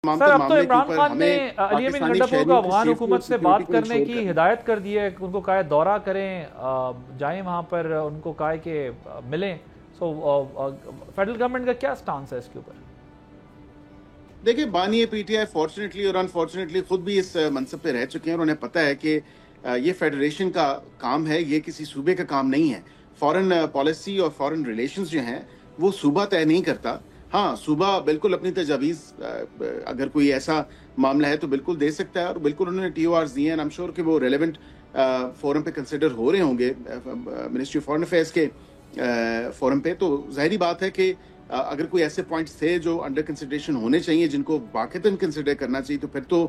Sir, अब तो इमरान खान ने अली अमीन गंडापुर को अफगान हुकूमत से बात करने की हिदायत कर दी है, उनको कहा है दौरा करें, जाएं वहाँ पर, उनको कहा है कि मिलें। सो फेडरल गवर्नमेंट का क्या स्टांस है इसके ऊपर? देखिए, बानी पीटीआई फॉर्चुनेटली और अनफॉर्चुनेटली खुद भी इस मनसब पे रह चुके हैं और उन्हें पता है कि ये फेडरेशन का काम है, ये किसी सूबे का काम नहीं है। फॉरेन पॉलिसी और फॉरेन रिलेशंस जो हैं वो सूबा तय नहीं करता। हाँ, सूबा बिल्कुल अपनी तजावीज़ अगर कोई ऐसा मामला है तो बिल्कुल दे सकता है और बिल्कुल उन्होंने TORs दिए हैं। आई एम श्योर कि वो रेलेवेंट फोरम पे कंसिडर हो रहे होंगे, मिनिस्ट्री ऑफ फॉरेन अफेयर्स के फोरम पे। तो जाहिर बात है कि अगर कोई ऐसे पॉइंट्स थे जो अंडर कंसिडरेशन होने चाहिए, जिनको वाक़तन कंसिडर करना चाहिए, तो फिर तो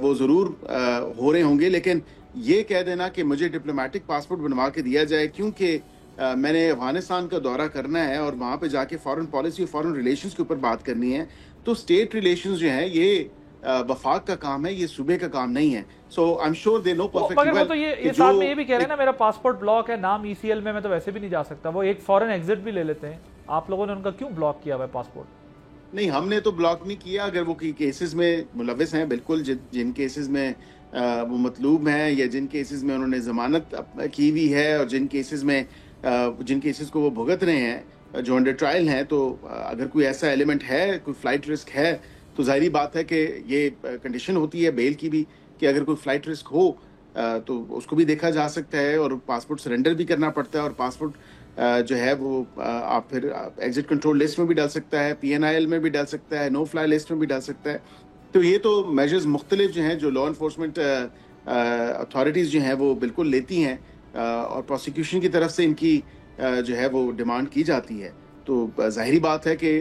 वो ज़रूर हो रहे होंगे। लेकिन ये कह देना कि मुझे डिप्लोमेटिक पासपोर्ट बनवा के दिया जाए क्योंकि मैंने अफगानिस्तान का दौरा करना है और वहाँ पे जाके फॉरेन पॉलिसी और फॉरेन रिलेशंस के ऊपर बात करनी है, तो स्टेट रिलेशंस जो है ये वफाक का काम है, ये सूबे का काम नहीं है। So I am sure they know perfectly well. तो ये साथ में ये भी कह रहे हैं ना, मेरा पासपोर्ट ब्लॉक है, नाम ECL में, मैं तो वैसे भी नहीं जा सकता। वो एक फॉरेन एग्जिट भी ले लेते हैं। आप लोगों ने उनका क्यों ब्लॉक किया हुआ है पासपोर्ट? नहीं, हमने तो ब्लॉक नहीं किया। अगर वो केसेस में मुलविस हैं, बिल्कुल जिन केसेस में वो मतलूब हैं या जिन केसेस में उन्होंने जमानत की हुई है और जिन केसेस को वो भुगत रहे हैं जो अंडर ट्रायल हैं, तो अगर कोई ऐसा एलिमेंट है, कोई फ्लाइट रिस्क है, तो जाहिर बात है कि ये कंडीशन होती है बेल की भी कि अगर कोई फ्लाइट रिस्क हो तो उसको भी देखा जा सकता है और पासपोर्ट सरेंडर भी करना पड़ता है। और पासपोर्ट जो है वो आप फिर एग्जिट कंट्रोल लिस्ट में भी डाल सकता है, PNIL में भी डाल सकता है, नो फ्लाई लिस्ट में भी डाल सकता है। तो ये तो मेजर्स मुख्तलिफ जो हैं, जो लॉ इन्फोर्समेंट अथॉरिटीज़ जो हैं वो बिल्कुल लेती हैं और प्रोसिक्यूशन की तरफ से इनकी जो है वो डिमांड की जाती है। तो ज़ाहिरी बात है कि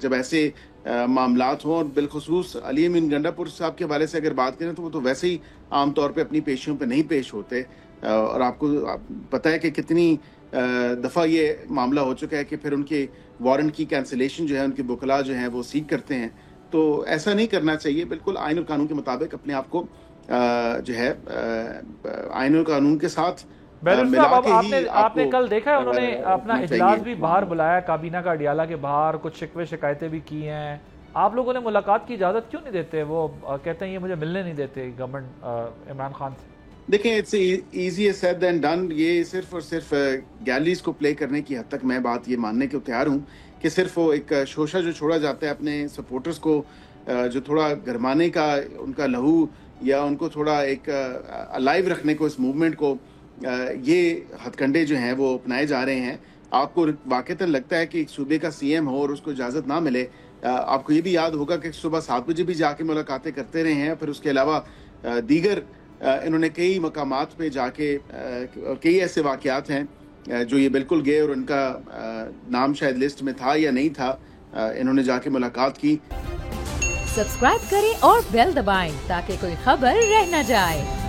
जब ऐसे मामलात हों, और बिलखुसूस अली अमीन गंडापुर साहब के हवाले से अगर बात करें तो वो तो वैसे ही आम तौर पे अपनी पेशियों पे नहीं पेश होते। और आपको पता है कि कितनी दफ़ा ये मामला हो चुका है कि फिर उनके वारंट की कैंसिलेशन जो है, उनके वकला जो हैं वो सीख करते हैं। तो ऐसा नहीं करना चाहिए। बिल्कुल आइन और कानून के मुताबिक अपने आप को जो है आइन और कानून के साथ आपने कल देखा है, उन्होंने अपना इजलास भी बाहर बुलाया, काबीना का अडियाला के बाहर, कुछ शिकवे शिकायतें भी की हैं। आप लोगों ने मुलाकात की इजाज़त क्यों नहीं देते? वो कहते हैं ये मुझे मिलने नहीं देते गवर्नमेंट इमरान खान से। देखें, it's easy said than done. ये सिर्फ और सिर्फ गैलरीज को प्ले करने की हद तक मैं बात ये मानने के तैयार हूँ कि सिर्फ वो एक शोशा जो छोड़ा जाता है अपने सपोर्टर्स को, जो थोड़ा गरमाने का उनका लहू या उनको थोड़ा एक अलाइव रखने को, इस मूवमेंट को, ये हथकंडे जो हैं वो अपनाए जा रहे हैं। आपको वाक़तन लगता है कि एक सूबे का CM हो और उसको इजाज़त ना मिले? आपको ये भी याद होगा कि सुबह 7 बजे भी जाके मुलाकातें करते रहे हैं। फिर उसके अलावा दीगर इन्होंने कई मकामात पे जाके कई ऐसे वाक़यात हैं जो ये बिल्कुल गए और उनका नाम शायद लिस्ट में था या नहीं था, इन्होंने जाके मुलाकात की। सब्सक्राइब करें और बेल दबाएं ताकि कोई खबर रह न जाए।